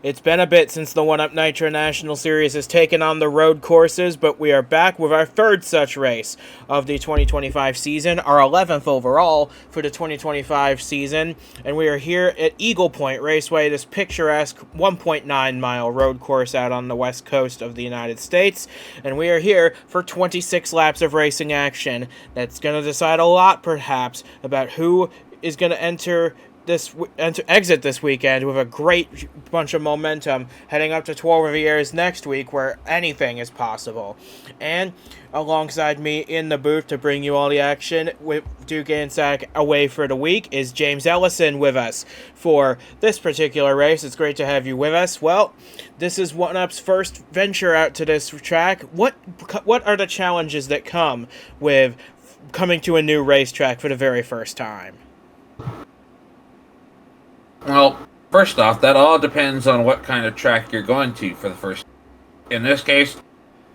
It's been a bit since the 1UP Nitro National Series has taken on the road courses, but we are back with our third such race of the 2025 season, our 11th overall for the 2025 season, and we are here at Eagle Point Raceway, this picturesque 1.9-mile road course out on the west coast of the United States, and we are here for 26 laps of racing action. That's going to decide a lot, perhaps, about who is going to exit this weekend with a great bunch of momentum heading up to 12 Riviera's next week, where anything is possible. And alongside me in the booth to bring you all the action with Duke and Sack away for the week is James Ellison with us for this particular race. It's great to have you with us. Well, this is 1UP's first venture out to this track. What are the challenges that come with coming to a new racetrack for the very first time? Well, first off, that all depends on what kind of track you're going to for the first. In this case,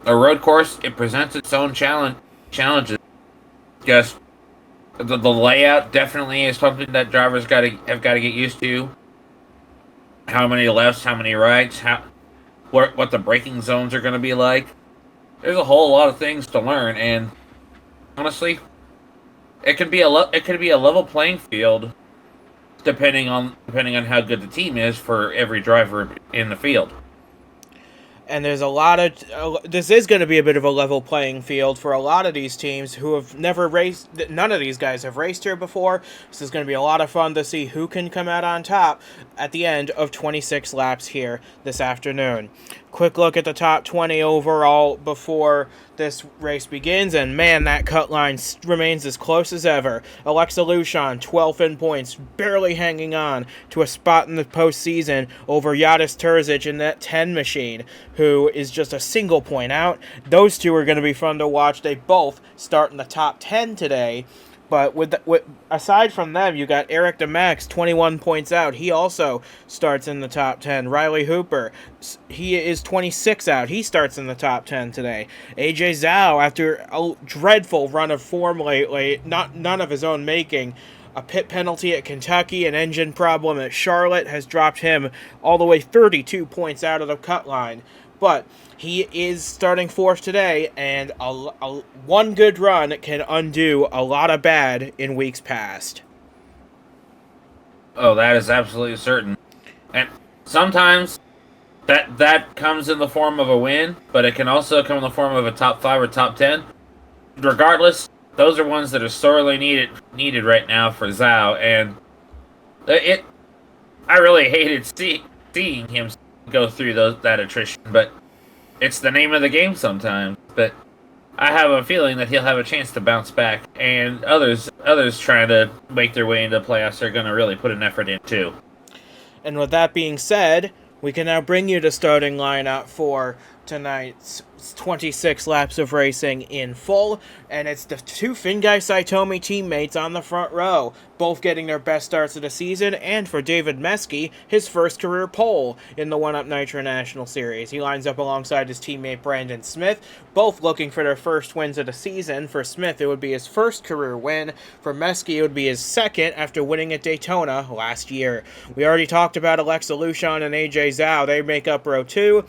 a road course, it presents its own challenges. Just the layout definitely is something that drivers have got to get used to. How many lefts, how many rights, what the braking zones are going to be like. There's a whole lot of things to learn, and honestly, it could be a level playing field. Depending on how good the team is for every driver in the field. And there's a lot of... this is going to be a bit of a level playing field for a lot of these teams who have never raced... None of these guys have raced here before. This is going to be a lot of fun to see who can come out on top at the end of 26 laps here this afternoon. Quick look at the top 20 overall before this race begins, and man, that cut line remains as close as ever. Alexa Luchon, 12th in points, barely hanging on to a spot in the postseason over Yadis Terzic in that 10 machine, who is just a single point out. Those two are going to be fun to watch. They both start in the top 10 today. But aside from them, you got Eric DeMax, 21 points out. He also starts in the top 10. Riley Hooper, he is 26 out. He starts in the top 10 today. AJ Zhao, after a dreadful run of form lately, none of his own making, a pit penalty at Kentucky, an engine problem at Charlotte has dropped him all the way 32 points out of the cut line. But he is starting fourth today, and one good run can undo a lot of bad in weeks past. Oh, that is absolutely certain. And sometimes that comes in the form of a win, but it can also come in the form of a top 5 or top 10. Regardless, those are ones that are sorely needed right now for Zhao, and I really hated seeing him go through that attrition, but it's the name of the game sometimes. But I have a feeling that he'll have a chance to bounce back, and others trying to make their way into the playoffs are going to really put an effort in too. And with that being said, we can now bring you the starting lineup for tonight's 26 laps of racing in full, and it's the two Fingai Saitomi teammates on the front row, both getting their best starts of the season, and for David Meske, his first career pole in the 1UP Nitro National Series. He lines up alongside his teammate Brandon Smith, both looking for their first wins of the season. For Smith, it would be his first career win. For Meske, it would be his second after winning at Daytona last year. We already talked about Alexa Luchon and AJ Zhao. They make up row 2.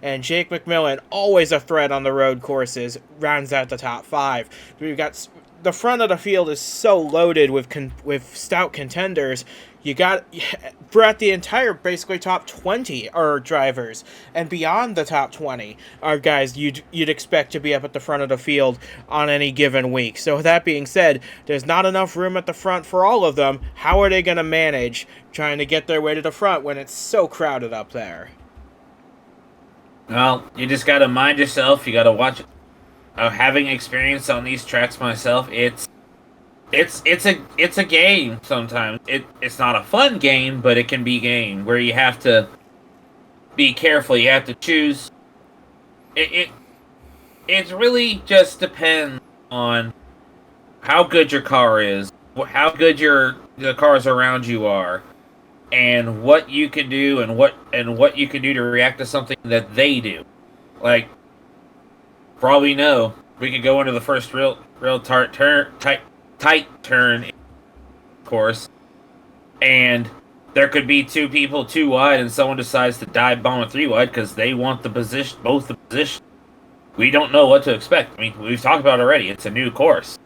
And Jake McMillan, always a threat on the road courses, rounds out the top 5. We've got the front of the field is so loaded with stout contenders. You got throughout the entire basically top 20 are drivers, and beyond the top 20 are guys you'd expect to be up at the front of the field on any given week. So with that being said, there's not enough room at the front for all of them. How are they going to manage trying to get their way to the front when it's so crowded up there? Well, you just got to mind yourself. You got to watch. Having experience on these tracks myself, it's a game sometimes. It's not a fun game, but it can be a game where you have to be careful. You have to choose. It really just depends on how good your car is, how good the cars around you are, and what you can do and what you can do to react to something that they do. Like, for all we know, we could go into the first real tight turn course, and there could be two people too wide, and someone decides to dive bomb a 3 wide because they want the position, both the position. We don't know what to expect. I mean, we've talked about it already. It's a new course.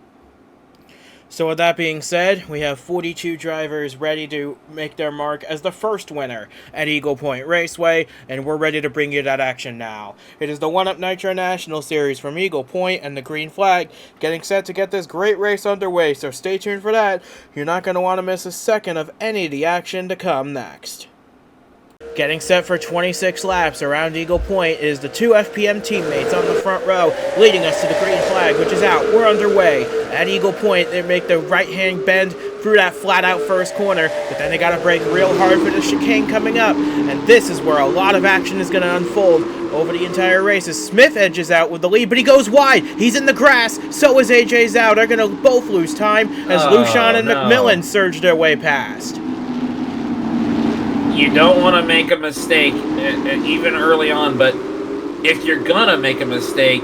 So with that being said, we have 42 drivers ready to make their mark as the first winner at Eagle Point Raceway, and we're ready to bring you that action now. It is the 1UP Nitro National Series from Eagle Point and the Green Flag, getting set to get this great race underway, so stay tuned for that. You're not going to want to miss a second of any of the action to come next. Getting set for 26 laps around Eagle Point is the two FPM teammates on the front row, leading us to the green flag, which is out. We're underway. At Eagle Point, they make the right-hand bend through that flat-out first corner, but then they got to brake real hard for the chicane coming up, and this is where a lot of action is going to unfold over the entire race as Smith edges out with the lead, but he goes wide. He's in the grass. So is AJ Zhao. They're going to both lose time as Lucian and McMillan surge their way past. You don't want to make a mistake, even early on, but if you're going to make a mistake,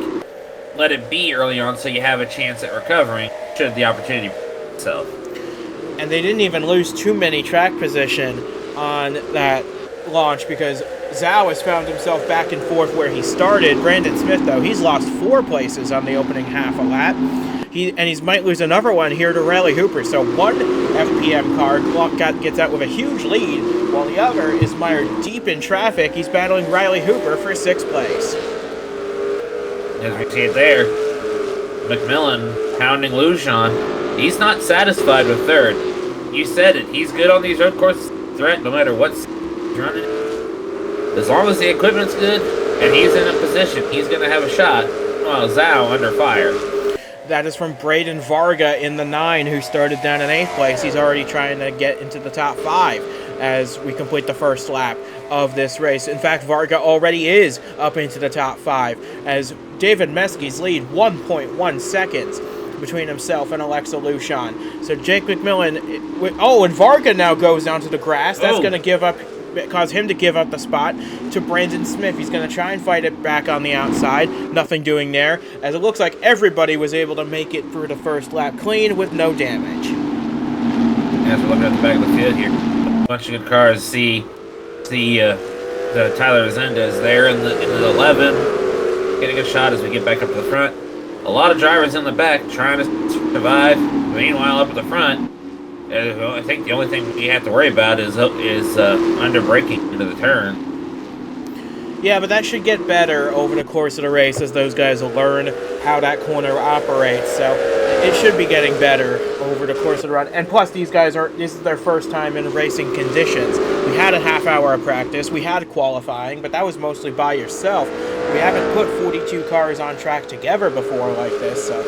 let it be early on so you have a chance at recovering should the opportunity present itself. And they didn't even lose too many track position on that launch because Zhao has found himself back and forth where he started. Brandon Smith, though, he's lost 4 places on the opening half a lap. He might lose another one here to Riley Hooper. So one FPM car gets out with a huge lead, while the other is mired deep in traffic. He's battling Riley Hooper for 6th place. As we see it there, McMillan pounding Lucian. He's not satisfied with 3rd. You said it. He's good on these road course threat no matter what's running. As long as the equipment's good and he's in a position, he's going to have a shot. Well, Zhao under fire. That is from Braden Varga in the 9, who started down in 8th place. He's already trying to get into the top 5 as we complete the first lap of this race. In fact, Varga already is up into the top 5 as David Meskey's lead 1.1 seconds between himself and Alexa Lucian. So Jake McMillan, and Varga now goes down to the grass. That's going to cause him to give up the spot to Brandon Smith. He's going to try and fight it back on the outside. Nothing doing there, as it looks like everybody was able to make it through the first lap clean with no damage. As we're looking at the back of the field here, a bunch of good cars. See the Tyler Resendez there in the 11, getting a shot as we get back up to the front. A lot of drivers in the back trying to survive. Meanwhile, up at the front, I think the only thing we have to worry about is under braking into the turn. Yeah, but that should get better over the course of the race as those guys will learn how that corner operates. So it should be getting better over the course of the run. And plus, these guys this is their first time in racing conditions. We had a half hour of practice. We had qualifying, but that was mostly by yourself. We haven't put 42 cars on track together before like this, so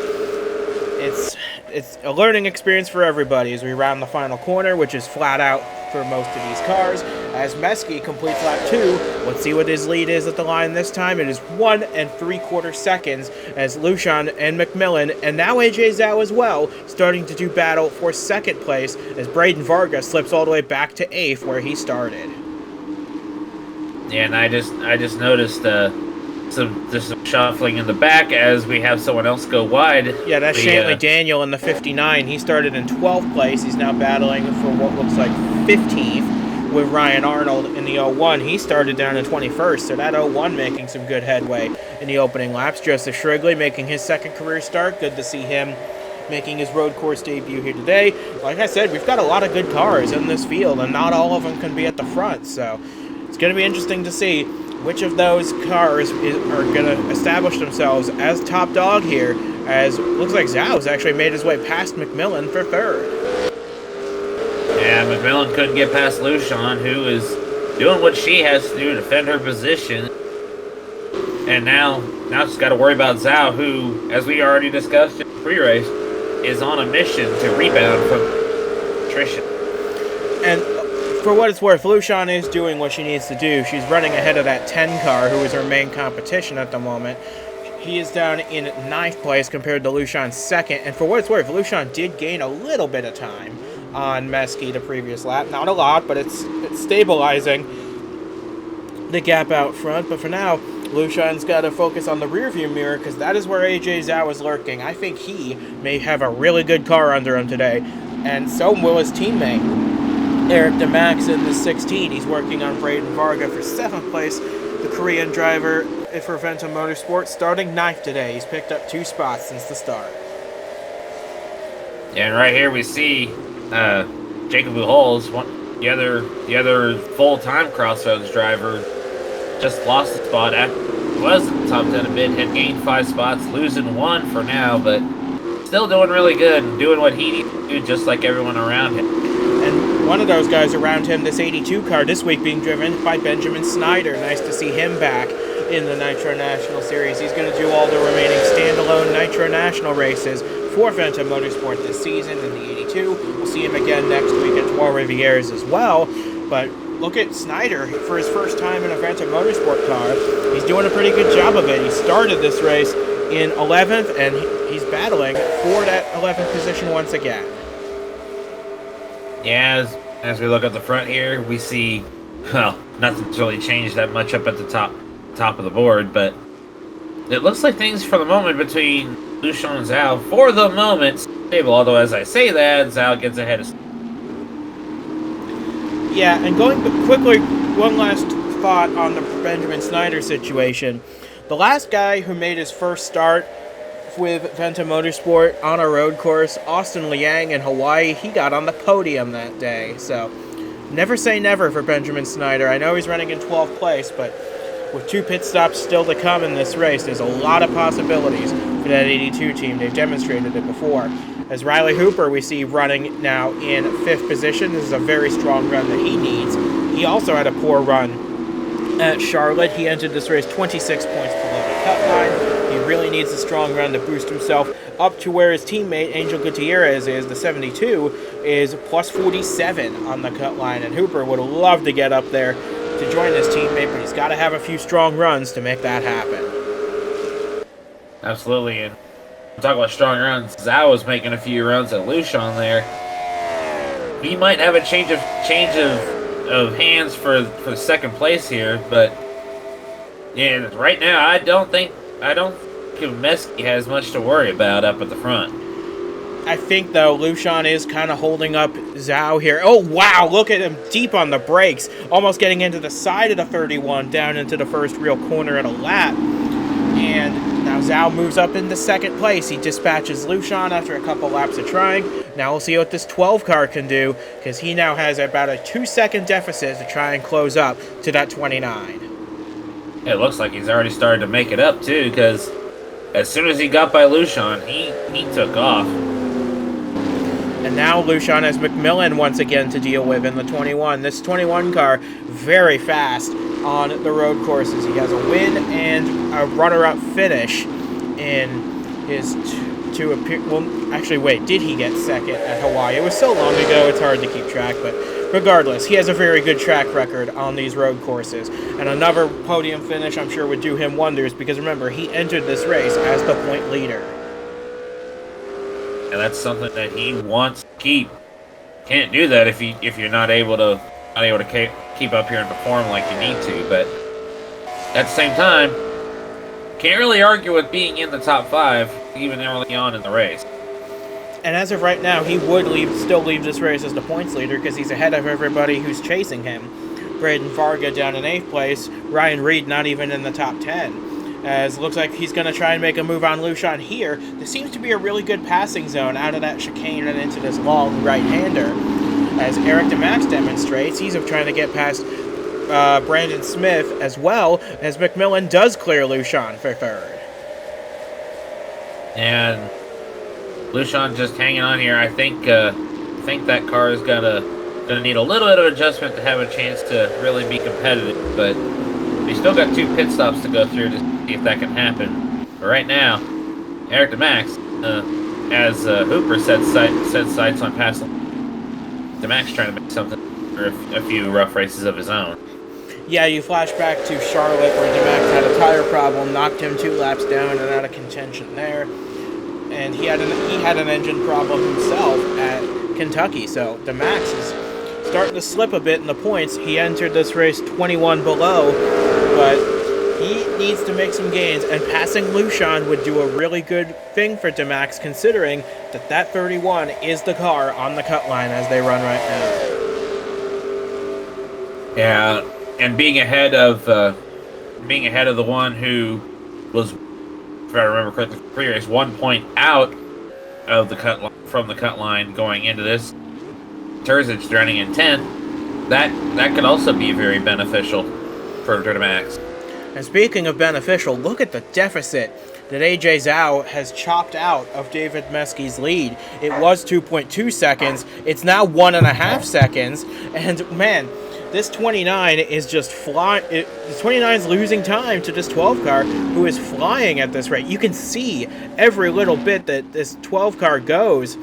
it's a learning experience for everybody as we round the final corner, which is flat out for most of these cars. As Meskey completes lap 2, let's see what his lead is at the line this time. It is 1 3/4 seconds as Lucian and McMillan, and now AJ Zhao as well, starting to do battle for 2nd place as Braden Varga slips all the way back to 8th where he started. Yeah, and I just noticed some shuffling in the back as we have someone else go wide. Yeah, that's Shanley Daniel in the 59. He started in 12th place. He's now battling for what looks like 15th with Ryan Arnold in the 01. He started down in 21st, so that 01 making some good headway in the opening laps. Joseph Shrigley making his 2nd career start. Good to see him making his road course debut here today. Like I said, we've got a lot of good cars in this field, and not all of them can be at the front, so it's going to be interesting to see which of those cars are going to establish themselves as top dog here, as it looks like Zhao's actually made his way past McMillan for 3rd. Yeah, McMillan couldn't get past Lucian, who is doing what she has to do to defend her position. And now she's got to worry about Zhao, who, as we already discussed in the pre-race, is on a mission to rebound from attrition. And for what it's worth, Lucian is doing what she needs to do. She's running ahead of that 10 car, who is her main competition at the moment. He is down in 9th place compared to Lucian's 2nd. And for what it's worth, Lucian did gain a little bit of time on Meskey the previous lap. Not a lot, but it's stabilizing the gap out front. But for now, Lucian's got to focus on the rearview mirror because that is where AJ Zhao is lurking. I think he may have a really good car under him today, and so will his teammate. Eric DeMax in the 16. He's working on Braden Varga for 7th place. The Korean driver for Ventum Motorsport starting 9th today. He's picked up 2 spots since the start. And right here we see Jacob Buchholz, the other full-time Crossroads driver, just lost a spot. Was in the top 10 a bit, had gained 5 spots, losing 1 for now, but still doing really good and doing what he needs to do, just like everyone around him. And one of those guys around him, this 82 car, this week being driven by Benjamin Snyder. Nice to see him back in the Nitro National Series. He's going to do all the remaining standalone Nitro National races for Ventum Motorsport this season in the 82. We'll see him again next week at Trois Rivières as well. But look at Snyder for his first time in a Ventum Motorsport car. He's doing a pretty good job of it. He started this race in 11th, and he's battling for that 11th position once again. Yeah, as we look at the front here, we see, well, nothing's really changed that much up at the top of the board, but it looks like things for the moment between Lucian and Zhao, for the moment, stable. Although, as I say that, Zhao gets ahead of. Yeah, and going quickly, one last thought on the Benjamin Snyder situation. The last guy who made his first start with Ventum Motorsport on a road course, Austin Liang in Hawaii, he got on the podium that day. So, never say never for Benjamin Snyder. I know he's running in 12th place, but with 2 pit stops still to come in this race, there's a lot of possibilities for that 82 team. They've demonstrated it before. As Riley Hooper, we see running now in 5th position. This is a very strong run that he needs. He also had a poor run at Charlotte. He entered this race 26 points below the cut line. He really needs a strong run to boost himself up to where his teammate Angel Gutierrez is. The 72 is plus 47 on the cut line, and Hooper would love to get up there to join his teammate, but he's got to have a few strong runs to make that happen. Absolutely, and talk about strong runs. Zhao was making a few runs at Lucian there. He might have a change of hands for the second place here, but yeah, right now I don't think Mesky has much to worry about up at the front. I think, though, Lucian is kind of holding up Zhao here. Oh, wow, look at him deep on the brakes, almost getting into the side of the 31, down into the first real corner at a lap. And now Zhao moves up into 2nd place. He dispatches Lucian after a couple laps of trying. Now we'll see what this 12 car can do, because he now has about a 2-second deficit to try and close up to that 29. It looks like he's already started to make it up, too, because as soon as he got by Lucian, he took off. And now Lucian has McMillan once again to deal with in the 21. This 21 car, very fast on the road courses. He has a win and a runner-up finish in his two appear. Well, actually, wait, did he get 2nd at Hawaii? It was so long ago, it's hard to keep track, but regardless, he has a very good track record on these road courses. And another podium finish, I'm sure, would do him wonders, because remember, he entered this race as the point leader. And that's something that he wants to keep. Can't do that if you're not able to keep up here and perform like you need to. But at the same time, can't really argue with being in the top 5 even early on in the race. And as of right now, he would still leave this race as the points leader, because he's ahead of everybody who's chasing him. Braden Varga down in 8th place. Ryan Reed not even in the top 10. As it looks like he's going to try and make a move on Lucian here. There seems to be a really good passing zone out of that chicane and into this long right-hander. As Eric DeMax demonstrates, he's trying to get past Brandon Smith as well, as McMillan does clear Lucian for 3rd. And Lucian just hanging on here. I think that car is gonna need a little bit of adjustment to have a chance to really be competitive, but we still got 2 pit stops to go through to see if that can happen. But right now, Eric DeMax, as Hooper set sights on passing, DeMax trying to make something for a few rough races of his own. Yeah, you flash back to Charlotte, where DeMax had a tire problem, knocked him 2 laps down and out of contention there. And he had an engine problem himself at Kentucky, so DeMax is starting to slip a bit in the points. He entered this race 21 below, but he needs to make some gains, and passing Lucian would do a really good thing for DeMax, considering that 31 is the car on the cut line as they run right now. Yeah, and being ahead of the one who was, if I remember correctly, previous 1 point out of the from the cut line going into this. Terzic running in 10th. That could also be very beneficial for Max. And speaking of beneficial, look at the deficit that AJ Zhao has chopped out of David Meski's lead. It was 2.2 seconds. It's now 1.5 seconds. And man, this 29 is just flying. The 29 is losing time to this 12 car who is flying at this rate. You can see every little bit that this 12 car goes.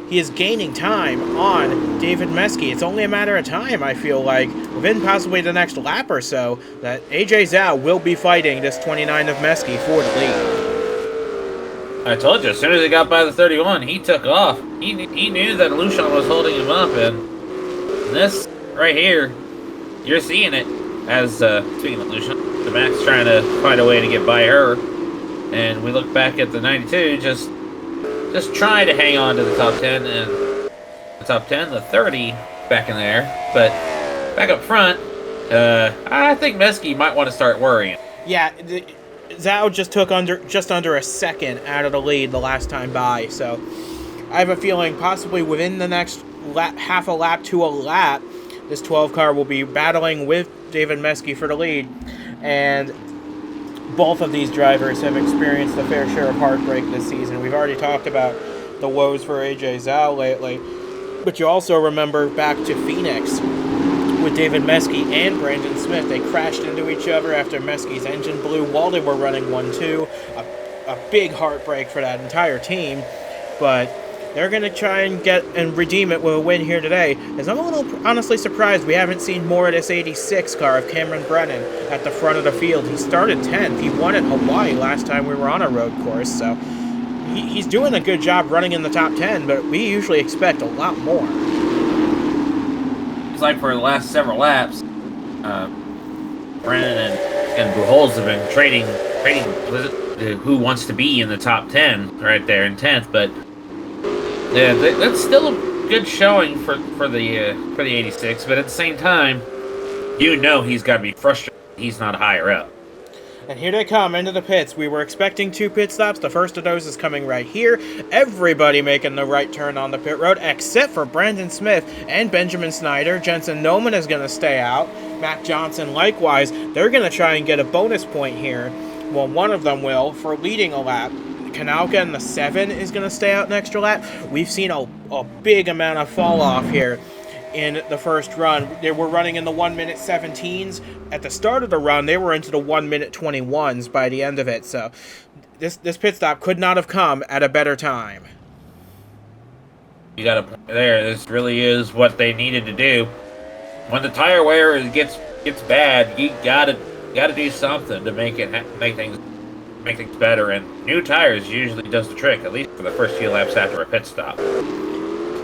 He is gaining time on David Meski. It's only a matter of time, I feel like, within possibly the next lap or so, that AJ Zhao will be fighting this 29 of Meski for the lead. I told you, as soon as he got by the 31, he took off. He knew that Lucian was holding him up, and this right here, you're seeing it as, speaking of Lucian, the Max trying to find a way to get by her, and we look back at the 92, just trying to hang on to the top 10, and the top 10, the 30 back in there. But back up front, I think Meski might want to start worrying. Yeah, Zhao just took just under a second out of the lead the last time by, so I have a feeling possibly within the next half a lap to a lap, this 12 car will be battling with David Meski for the lead, and both of these drivers have experienced a fair share of heartbreak this season. We've already talked about the woes for AJ Zhao lately, but you also remember back to Phoenix with David Meski and Brandon Smith. They crashed into each other after Meski's engine blew while they were running 1-2. A big heartbreak for that entire team, but they're going to try and redeem it with a win here today. As I'm a little honestly surprised we haven't seen more of this 86 car of Cameron Brennan at the front of the field. He started 10th. He won at Hawaii last time we were on a road course, so he's doing a good job running in the top 10, but we usually expect a lot more. It's like for the last several laps, Brennan and Buchholz have been trading who wants to be in the top 10 right there in 10th, but yeah, that's still a good showing for the 86, but at the same time, he's got to be frustrated he's not higher up. And here they come into the pits. We were expecting 2 pit stops. The first of those is coming right here. Everybody making the right turn on the pit road, except for Brandon Smith and Benjamin Snyder. Jensen Noman is going to stay out. Mac Johnson likewise. They're going to try and get a bonus point here. Well, one of them will for leading a lap. Kanalka in the 7 is going to stay out an extra lap. We've seen a big amount of fall off here in the first run. They were running in the 1-minute 17s. At the start of the run, they were into the 1-minute 21s by the end of it. So this pit stop could not have come at a better time. You got a point there. This really is what they needed to do. When the tire wear gets bad, you gotta do something to make things better, and new tires usually does the trick, at least for the first few laps after a pit stop.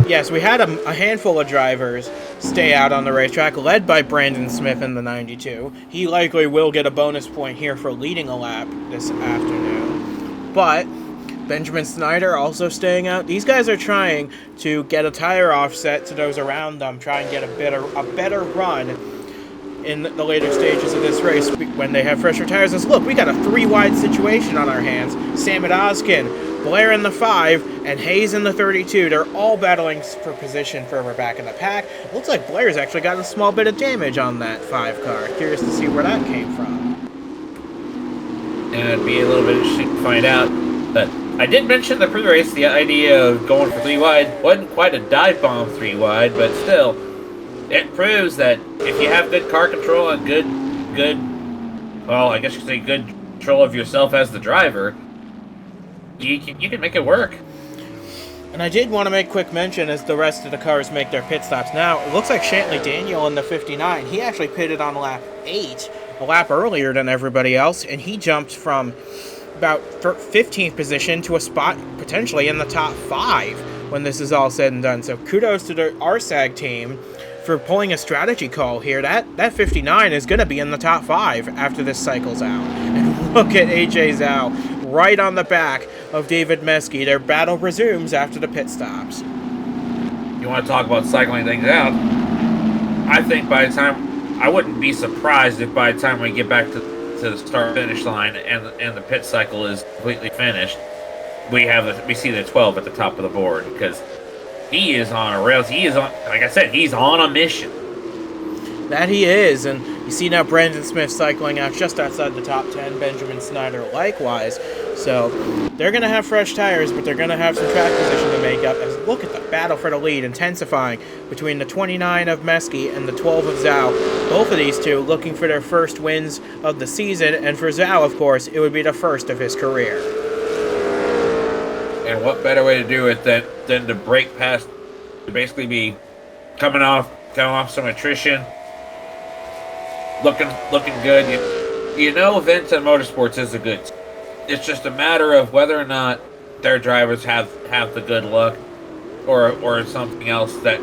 Yes, we had a handful of drivers stay out on the racetrack, led by Brandon Smith in the 92. He likely will get a bonus point here for leading a lap this afternoon. But Benjamin Snyder also staying out. These guys are trying to get a tire offset to those around them, try and get a better run in the later stages of this race when they have fresher tires. Look, we got a 3-wide situation on our hands. Samet Oskin, Blair in the 5, and Hayes in the 32. They're all battling for position further back in the pack. Looks like Blair's actually got a small bit of damage on that 5 car. Curious to see where that came from. And it'd be a little bit interesting to find out. But I did mention the pre-race, the idea of going for 3-wide. Wasn't quite a dive bomb 3-wide, but still, it proves that if you have good car control and good, well, I guess you could say good control of yourself as the driver, you can make it work. And I did want to make quick mention as the rest of the cars make their pit stops now. It looks like Shantley Daniel in the 59. He actually pitted on lap 8, a lap earlier than everybody else, and he jumped from about 15th position to a spot potentially in the top 5 when this is all said and done. So kudos to the RSAG team for pulling a strategy call here. That 59 is going to be in the top 5 after this cycles out. And look at AJ Zhao right on the back of David Meski. Their battle resumes after the pit stops. You want to talk about cycling things out? I think by the time I wouldn't be surprised if by the time we get back to the start finish line and the pit cycle is completely finished, we see the 12 at the top of the board, because he is on a rails. He is on, like I said, he's on a mission. That he is, and you see now Brandon Smith cycling out just outside the top 10, Benjamin Snyder likewise. So they're going to have fresh tires, but they're going to have some track position to make up. As look at the battle for the lead intensifying between the 29 of Meski and the 12 of Zhao. Both of these two looking for their first wins of the season, and for Zhao, of course, it would be the first of his career. And what better way to do it than to break past, to basically be coming off some attrition, looking good. You know, Venta Motorsports is a good. It's just a matter of whether or not their drivers have the good luck, or something else, that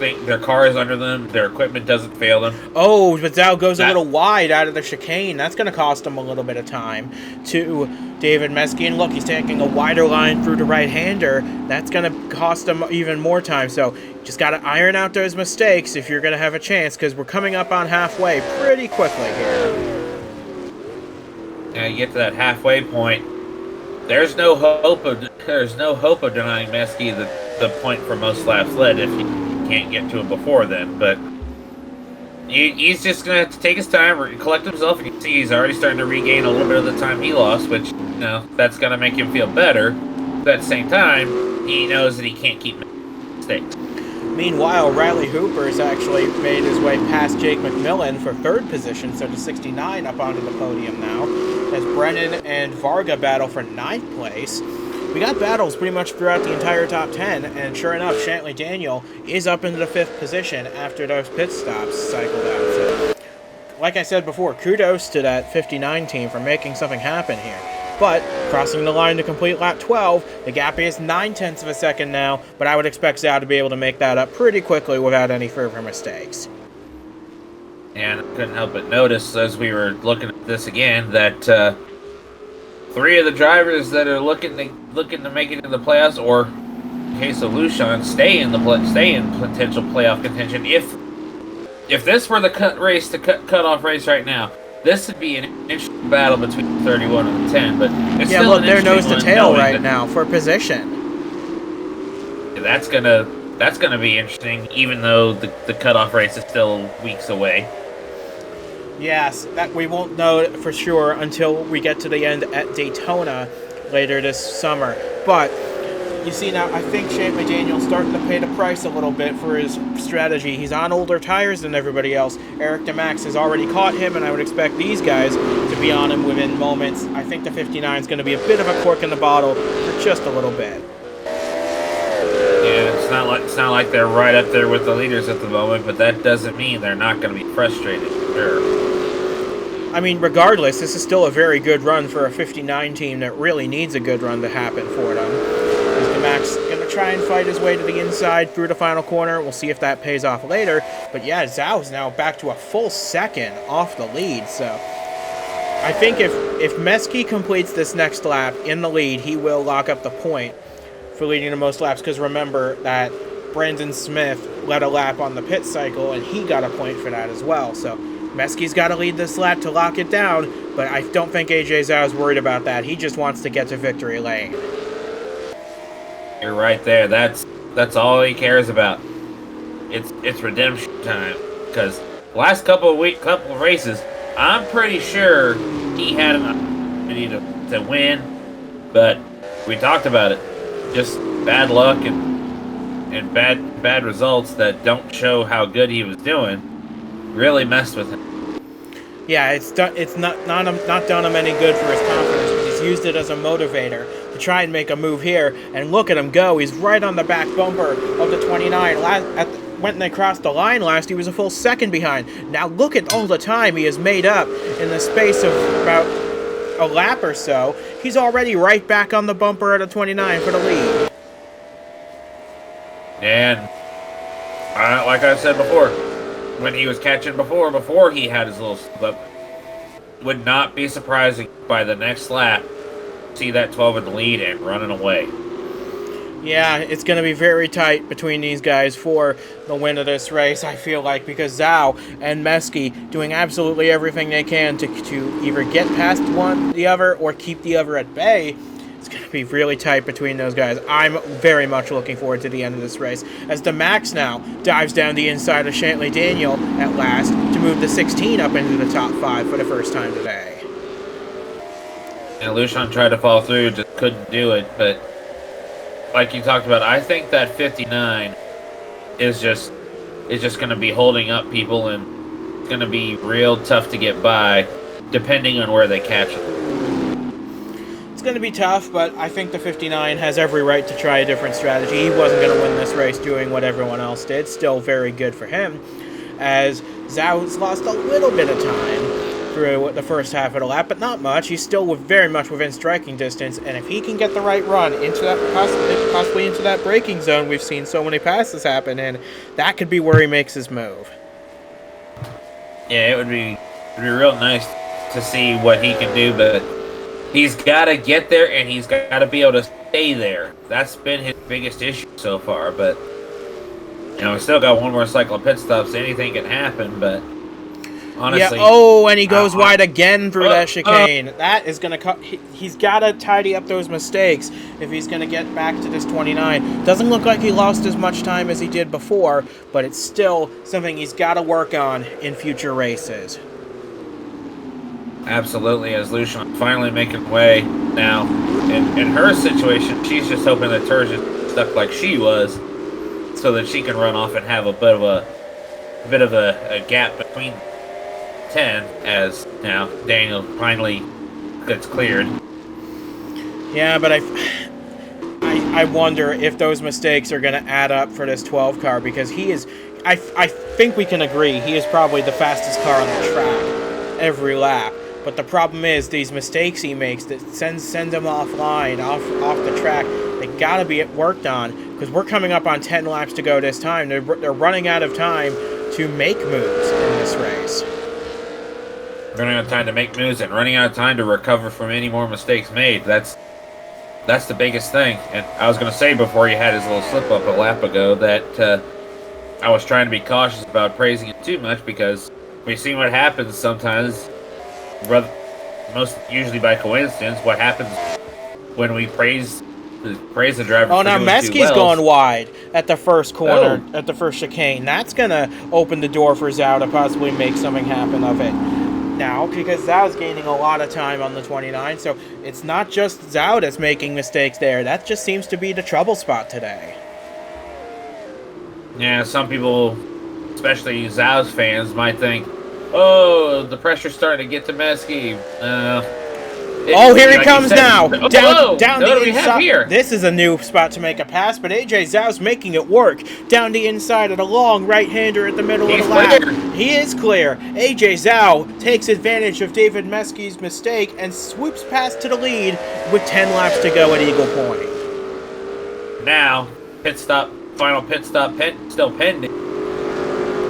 think their car is under them, their equipment doesn't fail them. Oh, but Zhao goes a little wide out of the chicane. That's going to cost him a little bit of time to David Meski. And look, he's taking a wider line through the right-hander. That's going to cost him even more time. So just got to iron out those mistakes if you're going to have a chance, because we're coming up on halfway pretty quickly here. Yeah, you get to that halfway point. There's no hope of denying Meski the point for most laps led if he can't get to it before then. But he's just gonna have to take his time, collect himself. You can see he's already starting to regain a little bit of the time he lost, which, you know, that's gonna make him feel better. But at the same time, he knows that he can't keep making mistakes. Meanwhile, Riley Hooper has actually made his way past Jake McMillan for third position, so to 69 up onto the podium now, as Brennan and Varga battle for 9th place. We got battles pretty much throughout the entire top 10, and sure enough, Shantley Daniel is up into the 5th position after those pit stops cycled out. So, like I said before, kudos to that 59 team for making something happen here. But crossing the line to complete lap 12, the gap is 9/10 of a second now, but I would expect Zhao to be able to make that up pretty quickly without any further mistakes. And I couldn't help but notice as we were looking at this again that 3 of the drivers that are looking to make it in the playoffs, or in case of Lushan, stay in potential playoff contention. If this were the cutoff race right now, this would be an interesting battle between the 31 and the 10. But it's still look, they're nose to tail right now for position. That's gonna be interesting, even though the cutoff race is still weeks away. Yes, that we won't know for sure until we get to the end at Daytona later this summer. But you see now, I think Shantley Daniel's starting to pay the price a little bit for his strategy. He's on older tires than everybody else. Eric DeMax has already caught him, and I would expect these guys to be on him within moments. I think the 59 is going to be a bit of a cork in the bottle for just a little bit. Yeah, it's not like they're right up there with the leaders at the moment, but that doesn't mean they're not going to be frustrated. Sure. I mean, regardless, this is still a very good run for a 59 team that really needs a good run to happen for them. Is DeMax going to try and fight his way to the inside through the final corner? We'll see if that pays off later. But yeah, Zhao's now back to a full second off the lead. So I think if Meski completes this next lap in the lead, he will lock up the point for leading the most laps. Because remember that Brandon Smith led a lap on the pit cycle, and he got a point for that as well. So Meski's got to lead this lap to lock it down, but I don't think AJ Zhao is worried about that. He just wants to get to victory lane. You're right there. That's all he cares about. It's redemption time. Because the last couple of races, I'm pretty sure he had an opportunity to win, but we talked about it. Just bad luck and bad results that don't show how good he was doing really messed with him. Yeah, it's not done him any good for his confidence, but he's used it as a motivator to try and make a move here. And look at him go. He's right on the back bumper of the 29. When they crossed the line last, he was a full second behind. Now look at all the time he has made up in the space of about a lap or so. He's already right back on the bumper at a 29 for the lead. And like I said before, when he was catching before he had his little slip, would not be surprising by the next lap see that 12 in the lead and running away. Yeah, it's going to be very tight between these guys for the win of this race, I feel like, because Zhao and Meski doing absolutely everything they can to either get past one the other or keep the other at bay. It's going to be really tight between those guys. I'm very much looking forward to the end of this race, as the Max now dives down the inside of Shantley Daniel at last to move the 16 up into the top 5 for the first time today. And Lucian tried to follow through, just couldn't do it, but like you talked about, I think that 59 is just going to be holding up people, and it's going to be real tough to get by, depending on where they catch it. It's going to be tough, but I think the 59 has every right to try a different strategy. He wasn't going to win this race doing what everyone else did. Still very good for him, as Zhao's lost a little bit of time through the first half of the lap, but not much. He's still very much within striking distance, and if he can get the right run into that, possibly into that braking zone we've seen so many passes happen in, that could be where he makes his move. Yeah, it would be real nice to see what he can do, but he's got to get there, and he's got to be able to stay there. That's been his biggest issue so far, but we still got one more cycle of pit stops. Anything can happen, but honestly, yeah. And he goes wide again through that chicane. That is going to he's got to tidy up those mistakes if he's going to get back to this 29. Doesn't look like he lost as much time as he did before, but it's still something he's got to work on in future races. Absolutely, as Lucian finally making way now. In her situation, she's just hoping that Turgeon's stuck like she was, so that she can run off and have a bit of a gap between 10, as now Daniel finally gets cleared. Yeah, but I wonder if those mistakes are going to add up for this 12 car, because he is, I think we can agree, he is probably the fastest car on the track every lap. But the problem is these mistakes he makes that send him offline, off the track. They got to be worked on, because we're coming up on 10 laps to go this time. They're running out of time to make moves in this race. Running out of time to make moves and running out of time to recover from any more mistakes made. That's the biggest thing. And I was going to say before he had his little slip up a lap ago that I was trying to be cautious about praising it too much, because we've seen what happens sometimes. Most usually by coincidence, what happens when we praise the driver. Oh, now Meski's going wide at the first corner, at the first chicane. That's going to open the door for Zhao to possibly make something happen of it now, because Zhao's gaining a lot of time on the 29, so it's not just Zhao that's making mistakes there. That just seems to be the trouble spot today. Yeah, some people, especially Zhao's fans, might think, oh, the pressure's starting to get to Meski. Here he comes now. Down the inside. Here? This is a new spot to make a pass, but AJ Zhao's making it work. Down the inside of the long right-hander at the middle of the lap. He is clear. AJ Zhao takes advantage of David Meski's mistake and swoops past to the lead with 10 laps to go at Eagle Point. Now, final pit stop still pending.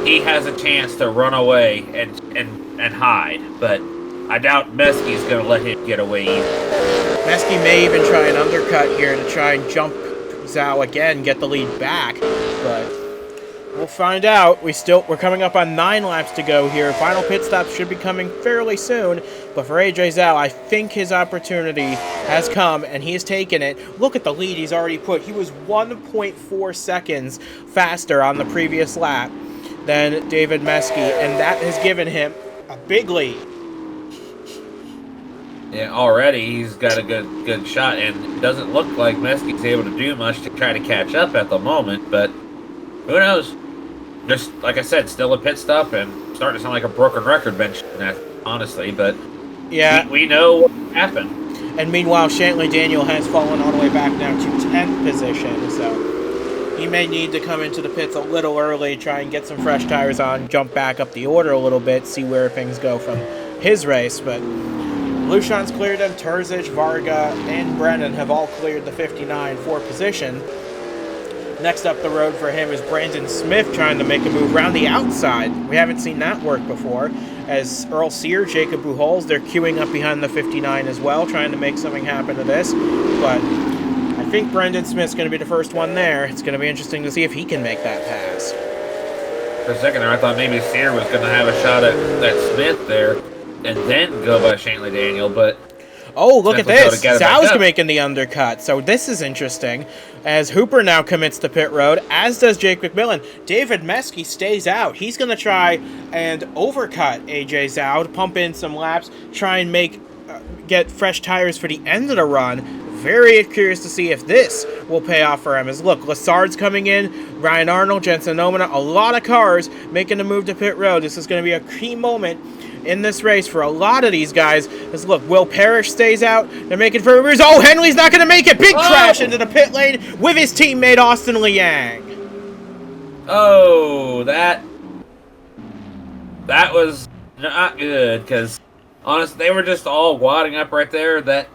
He has a chance to run away and hide, but I doubt Meski's going to let him get away either. Meski may even try an undercut here to try and jump Zhao again, get the lead back, but we'll find out. We're coming up on 9 laps to go here. Final pit stop should be coming fairly soon, but for AJ Zhao, I think his opportunity has come, and he has taken it. Look at the lead he's already put. He was 1.4 seconds faster on the previous lap than David Meski, and that has given him a big lead. Yeah, already he's got a good shot, and it doesn't look like Meski's able to do much to try to catch up at the moment, but who knows? Just, like I said, still a pit stop, and starting to sound like a broken record bench, honestly, but yeah, we know what happened. And meanwhile, Shantley Daniel has fallen all the way back down to 10th position, so he may need to come into the pits a little early, try and get some fresh tires on, jump back up the order a little bit, see where things go from his race. But Lucian's cleared him. Terzic, Varga, and Brennan have all cleared the 59 for position. Next up the road for him is Brandon Smith trying to make a move around the outside. We haven't seen that work before. As Earl Sear, Jacob Buchholz, they're queuing up behind the 59 as well, trying to make something happen to this. But I think Brendan Smith's going to be the first one there. It's going to be interesting to see if he can make that pass. For a second there, I thought maybe Sear was going to have a shot at Smith there and then go by Shanley Daniel, but... Oh, look at this. Zhao's making the undercut. So this is interesting, as Hooper now commits to pit road, as does Jake McMillan. David Meske stays out. He's going to try and overcut AJ Zhao to pump in some laps, try and get fresh tires for the end of the run. Very curious to see if this will pay off for him. As look, Lassard's coming in, Ryan Arnold, Jensen Nomina, a lot of cars making the move to pit road. This is going to be a key moment in this race for a lot of these guys. As look, Will Parrish stays out. They're making for moves. Oh, Henley's not going to make it. Big crash into the pit lane with his teammate Austin Liang. Oh, that was not good, because honestly, they were just all wadding up right there. That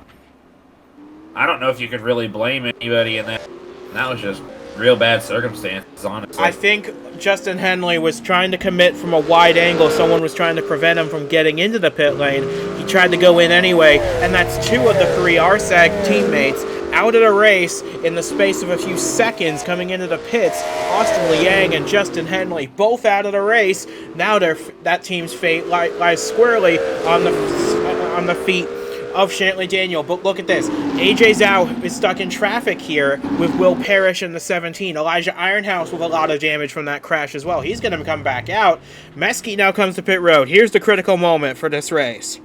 I don't know if you could really blame anybody in that. That was just real bad circumstances, honestly. I think Justin Henley was trying to commit from a wide angle. Someone was trying to prevent him from getting into the pit lane. He tried to go in anyway, and that's two of the three RSAG teammates out of the race in the space of a few seconds coming into the pits. Austin Liang and Justin Henley both out of the race. Now that team's fate lies squarely on the feet of Shanley Daniel. But look at this. AJ Zhao is stuck in traffic here with Will Parrish in the 17. Elijah Ironhouse with a lot of damage from that crash as well. He's going to come back out. Meske now comes to pit road. Here's the critical moment for this race.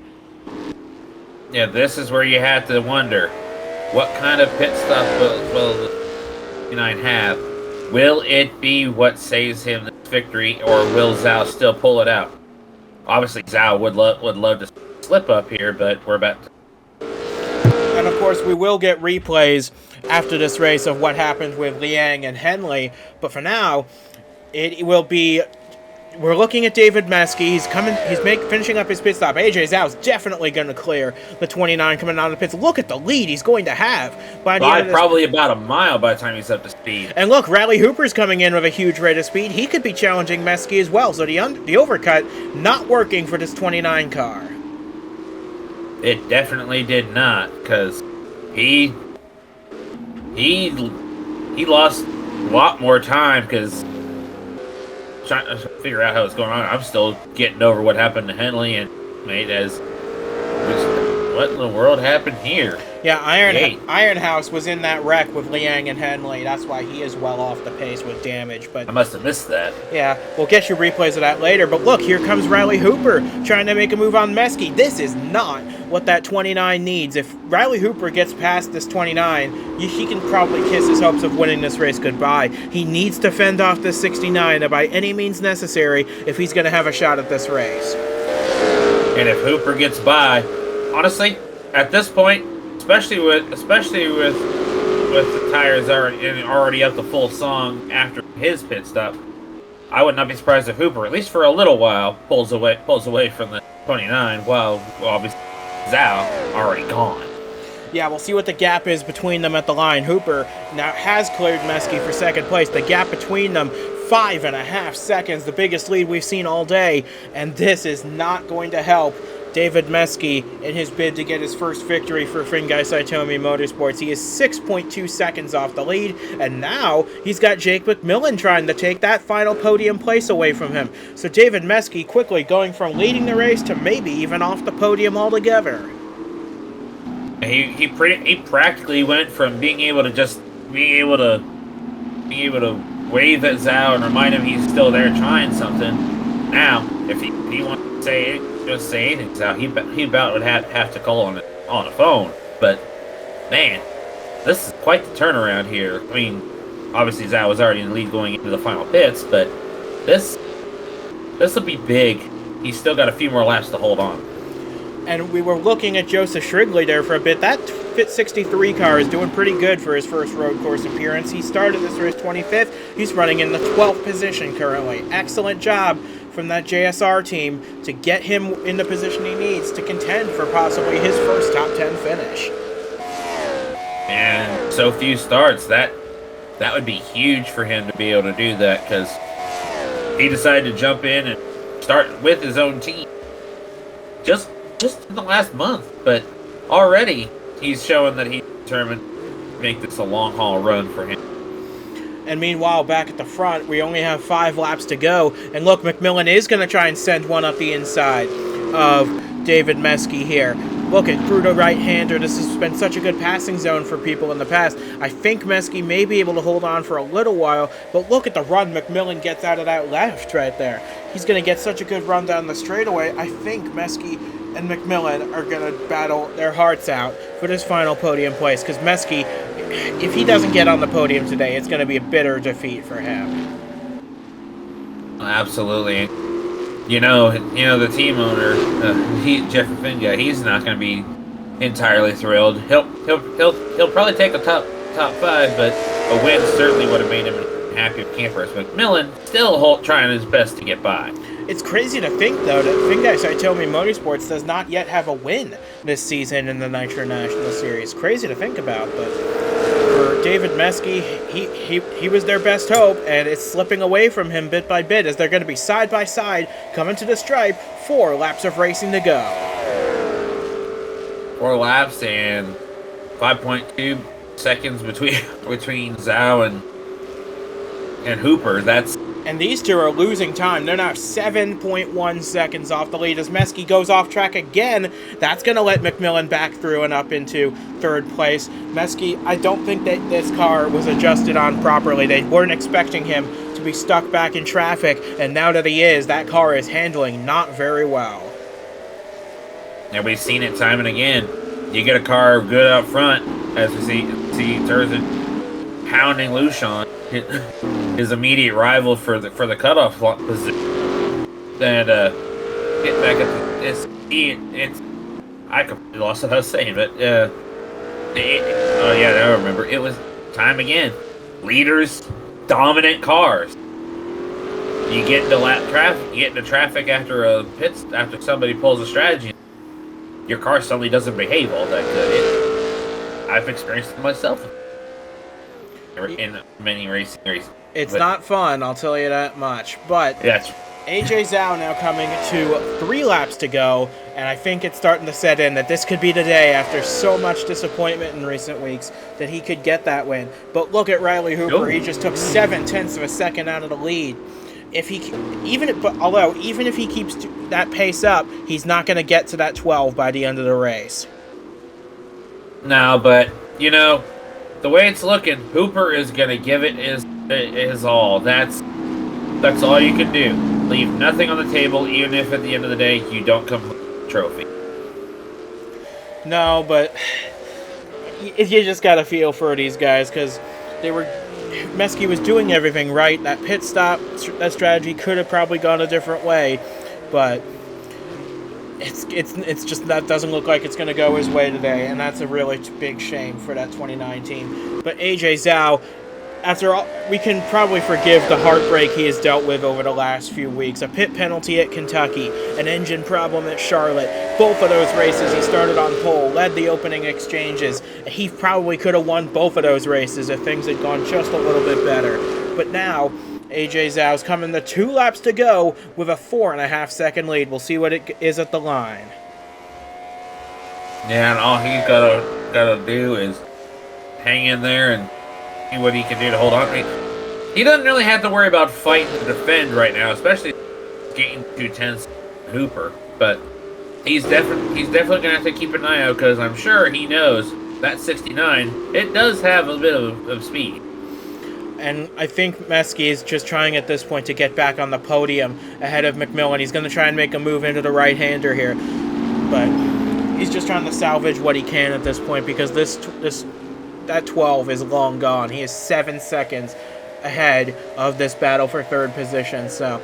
Yeah, this is where you have to wonder, what kind of pit stop will the 29 have? Will it be what saves him this victory, or will Zhao still pull it out? Obviously, Zhao would love to slip up here, but we're about to. And of course, we will get replays after this race of what happened with Liang and Henley. But for now, it will be. We're looking at David Meske. He's finishing up his pit stop. AJ Zhao's definitely going to clear the 29 coming out of the pits. Look at the lead he's going to have by the end of this. Probably about a mile by the time he's up to speed. And look, Riley Hooper's coming in with a huge rate of speed. He could be challenging Meske as well. So the overcut not working for this 29 car. It definitely did not, because he lost a lot more time, because trying to figure out how it's going on. I'm still getting over what happened to Henley and mate as what in the world happened here? Yeah, Ironhouse was in that wreck with Liang and Henley. That's why he is well off the pace with damage. But I must have missed that. Yeah, we'll get you replays of that later. But look, here comes Riley Hooper trying to make a move on Meske. This is not what that 29 needs. If Riley Hooper gets past this 29, he can probably kiss his hopes of winning this race goodbye. He needs to fend off this 69 by any means necessary if he's going to have a shot at this race. And if Hooper gets by, honestly, at this point, especially with the tires already up to full song after his pit stop, I would not be surprised if Hooper, at least for a little while, pulls away from the 29, while obviously Zhao already gone. Yeah, we'll see what the gap is between them at the line. Hooper now has cleared Meske for second place. The gap between them, 5.5 seconds, the biggest lead we've seen all day, and this is not going to help David Meske in his bid to get his first victory for Fingai Saitomi Motorsports. He is 6.2 seconds off the lead, and now he's got Jake McMillan trying to take that final podium place away from him. So David Meske quickly going from leading the race to maybe even off the podium altogether. He practically went from being able to wave at Zhao and remind him he's still there trying something. Now, if he wants to say anything, Zhao, he about would have to call on the phone. But man, this is quite the turnaround here. I mean, obviously Zhao was already in the lead going into the final pits, but this will be big. He's still got a few more laps to hold on. And we were looking at Joseph Shrigley there for a bit. That Fit 63 car is doing pretty good for his first road course appearance. He started this race 25th. He's running in the 12th position currently. Excellent job from that JSR team to get him in the position he needs to contend for possibly his first top 10 finish. And so few starts, that would be huge for him to be able to do that, because he decided to jump in and start with his own team just in the last month, but already he's showing that he's determined make this a long haul run for him. And meanwhile, back at the front, we only have 5 laps to go. And look, McMillan is going to try and send one up the inside of David Meske here. Look at through the right-hander. This has been such a good passing zone for people in the past. I think Meske may be able to hold on for a little while, but look at the run McMillan gets out of that left right there. He's going to get such a good run down the straightaway. I think Meske and McMillan are going to battle their hearts out for this final podium place, because Meske, if he doesn't get on the podium today, it's going to be a bitter defeat for him. Absolutely. You know, the team owner, Jeffrey Finga, he's not going to be entirely thrilled. He'll probably take a top 5, but a win certainly would have made him happy with campers. But McMillan still trying his best to get by. It's crazy to think, though, that Finga Saitomi Motorsports does not yet have a win this season in the Nitro National Series. Crazy to think about, but for David Meske, he was their best hope, and it's slipping away from him bit by bit as they're going to be side by side coming to the stripe. 4 laps of racing to go. 4 laps and 5.2 seconds between Zhao and Hooper. And these two are losing time. They're now 7.1 seconds off the lead as Meske goes off track again. That's going to let McMillan back through and up into 3rd place. Meske, I don't think that this car was adjusted on properly. They weren't expecting him to be stuck back in traffic, and now that he is, that car is handling not very well. And we've seen it time and again. You get a car good up front, as we see Turzen pounding Lucian, his immediate rival for the cutoff position. And get back at it's I completely lost what I was saying, but oh yeah, I remember. It was time again. Leaders, dominant cars. You get into traffic. You get into traffic after after somebody pulls a strategy. Your car suddenly doesn't behave all that good. I've experienced it myself in many racing races. It's not fun, I'll tell you that much. But yeah, AJ Zhao now coming to 3 laps to go, and I think it's starting to set in that this could be the day, after so much disappointment in recent weeks, that he could get that win. But look at Riley Hooper. He just took 0.7 of a second out of the lead. Even if he keeps that pace up, he's not going to get to that 12 by the end of the race. No, but the way it's looking, Hooper is going to give it his all. That's all you can do. Leave nothing on the table, even if at the end of the day you don't come with a trophy. No, but you just got to feel for these guys, because Meske was doing everything right. That pit stop, that strategy could have probably gone a different way, but it's just that doesn't look like it's going to go his way today, and that's a really big shame for that 2019. But AJ Zhao, after all, we can probably forgive the heartbreak he has dealt with over the last few weeks. A pit penalty at Kentucky, an engine problem at Charlotte. Both of those races he started on pole, led the opening exchanges. He probably could have won both of those races if things had gone just a little bit better. But now, AJ Zhao's coming to 2 laps to go with a 4.5 second lead. We'll see what it is at the line. Yeah, and all he's gotta do is hang in there and see what he can do to hold on. He doesn't really have to worry about fighting to defend right now, especially getting 2/10 Hooper. But he's definitely gonna have to keep an eye out, because I'm sure he knows that 69, it does have a bit of speed. And I think Meske is just trying at this point to get back on the podium ahead of McMillan. He's going to try and make a move into the right-hander here, but he's just trying to salvage what he can at this point, because that 12 is long gone. He is 7 seconds ahead of this battle for 3rd position. So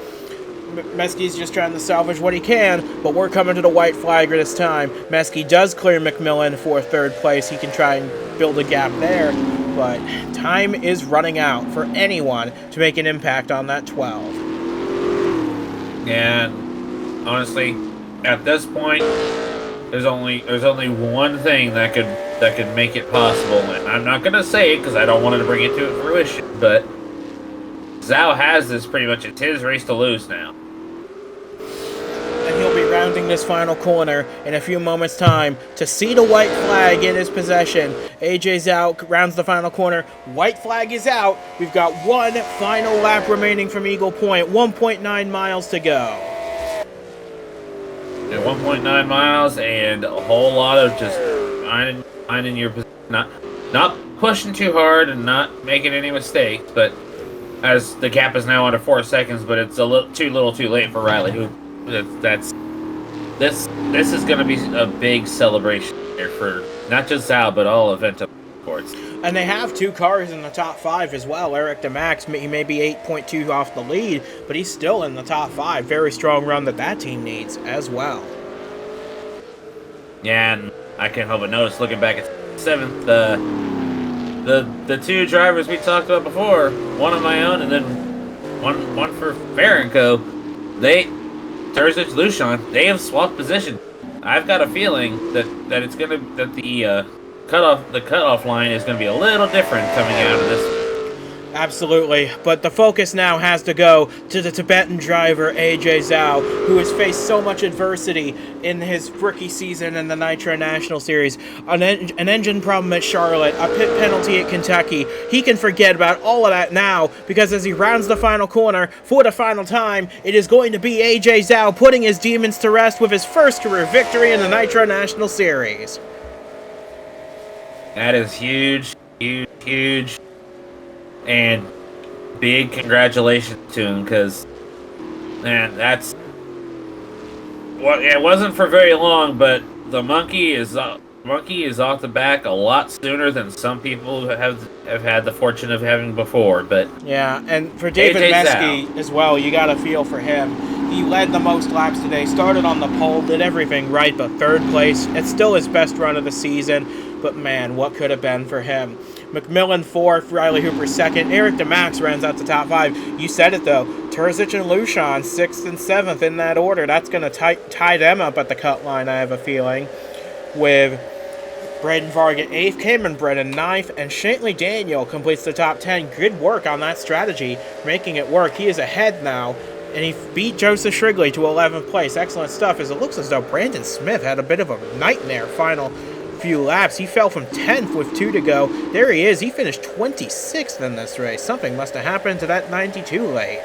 Meske's just trying to salvage what he can, but we're coming to the white flag this time. Meske does clear McMillan for 3rd place. He can try and build a gap there, but time is running out for anyone to make an impact on that 12. Yeah, honestly, at this point, there's only one thing that could make it possible, and I'm not gonna say it because I don't want to bring it to fruition, but Zhao has this pretty much. It's his race to lose now. And he'll be rounding rounding this final corner in a few moments' time to see the white flag in his possession. AJ's out, rounds the final corner. White flag is out. We've got one final lap remaining from Eagle Point. 1.9 miles to go. Yeah, 1.9 miles and a whole lot of just finding your position. Not pushing too hard and not making any mistakes, but as the gap is now under 4 seconds, but it's a little too late for Riley. This is going to be a big celebration here for not just Zhao, but all event sports. And they have 2 cars in the top 5 as well. Eric DeMax, he may be 8.2 off the lead, but he's still in the top 5. Very strong run that team needs as well. Yeah, and I can't help but notice, looking back at 7th, the 2 drivers we talked about before, one of my own and then one for Fair & Co., Terzic, Lucian, they have swapped position. I've got a feeling that the cutoff line is gonna be a little different coming out of this. Absolutely, but the focus now has to go to the Tibetan driver AJ Zhao, who has faced so much adversity in his rookie season in the Nitro National Series. An engine problem at Charlotte, a pit penalty at Kentucky. He can forget about all of that now, because as he rounds the final corner for the final time, it is going to be AJ Zhao putting his demons to rest with his first career victory in the Nitro National Series. That is huge, huge, huge. And big congratulations to him, because, man, it wasn't for very long, but the monkey is off the back a lot sooner than some people have had the fortune of having before. But yeah, and for David Meske as well, you got to feel for him. He led the most laps today, started on the pole, did everything right, but 3rd place. It's still his best run of the season, but man, what could have been for him. McMillan 4th, Riley Hooper 2nd, Eric DeMax rounds out the top 5. You said it though, Terzic and Lucian 6th and 7th in that order. That's going to tie them up at the cut line, I have a feeling, with Braden Varga 8th, Cameron Brennan 9th, and Shantley Daniel completes the top 10. Good work on that strategy, making it work. He is ahead now, and he beat Joseph Shrigley to 11th place. Excellent stuff, as it looks as though Brandon Smith had a bit of a nightmare final few laps. He fell from 10th with 2 to go. There he is. He finished 26th in this race. Something must have happened to that 92 late.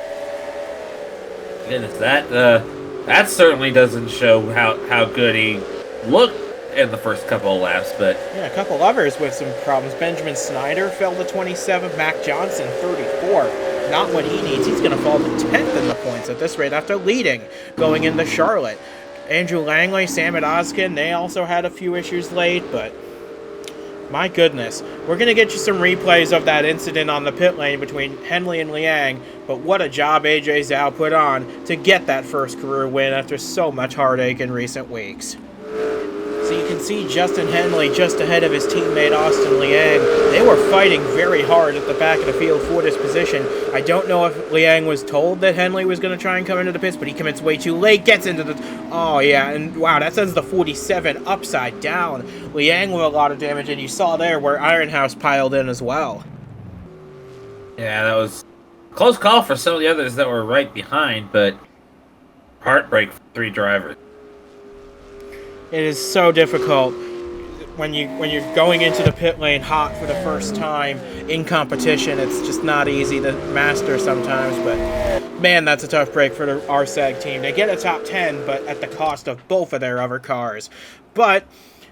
Goodness, that certainly doesn't show how good he looked in the first couple of laps, but yeah, a couple others with some problems. Benjamin Snyder fell to 27th. Mac Johnson 34th. Not what he needs. He's going to fall to 10th in the points at this rate after leading going into Charlotte. Andrew Langley, Samit Oskin, they also had a few issues late, but my goodness. We're going to get you some replays of that incident on the pit lane between Henley and Liang, but what a job AJ Zhao put on to get that first career win after so much heartache in recent weeks. So you can see Justin Henley just ahead of his teammate Austin Liang. They were fighting very hard at the back of the field for this position. I don't know if Liang was told that Henley was going to try and come into the pits, but he commits way too late, gets into the... Oh, yeah, and wow, that sends the 47 upside down. Liang with a lot of damage, and you saw there where Ironhouse piled in as well. Yeah, that was a close call for some of the others that were right behind, but heartbreak for 3 drivers. It is so difficult when you're going into the pit lane hot for the first time in competition. It's just not easy to master sometimes, but man, that's a tough break for the RSAG team. They get a top 10, but at the cost of both of their other cars. But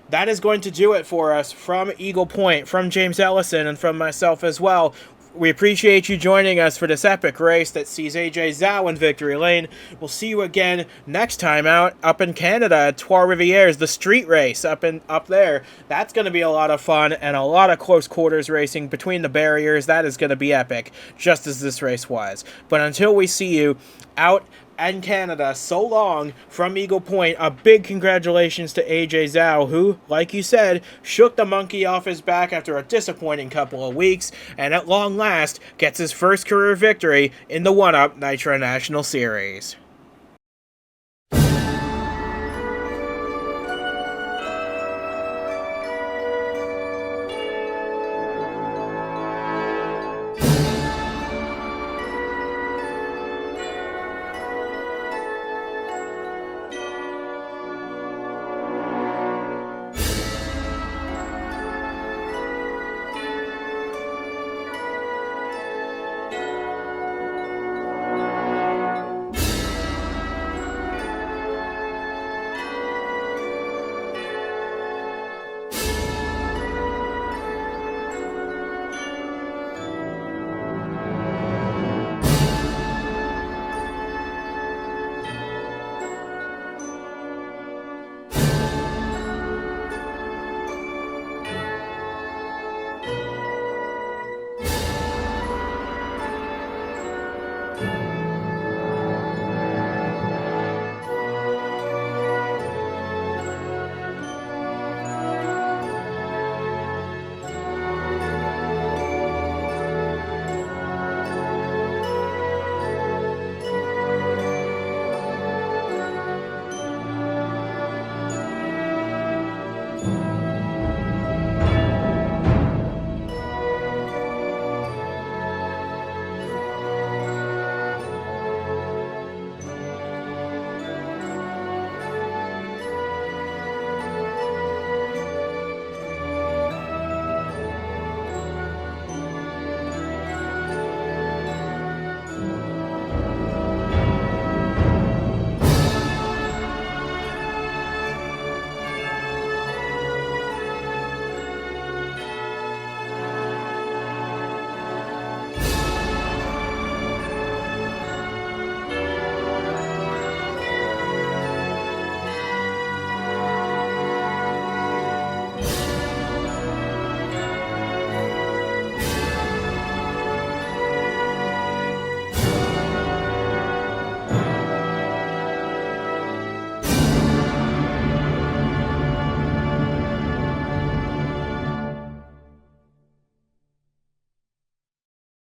that is going to do it for us from Eagle Point, from James Ellison, and from myself as well. We appreciate you joining us for this epic race that sees AJ Zhao in victory lane. We'll see you again next time out up in Canada at Trois Rivières, the street race up there. That's going to be a lot of fun and a lot of close quarters racing between the barriers. That is going to be epic, just as this race was. But until we see you out in Canada, so long from Eagle Point, a big congratulations to AJ Zhao, who, like you said, shook the monkey off his back after a disappointing couple of weeks, and at long last, gets his first career victory in the 1UP Nitro National Series.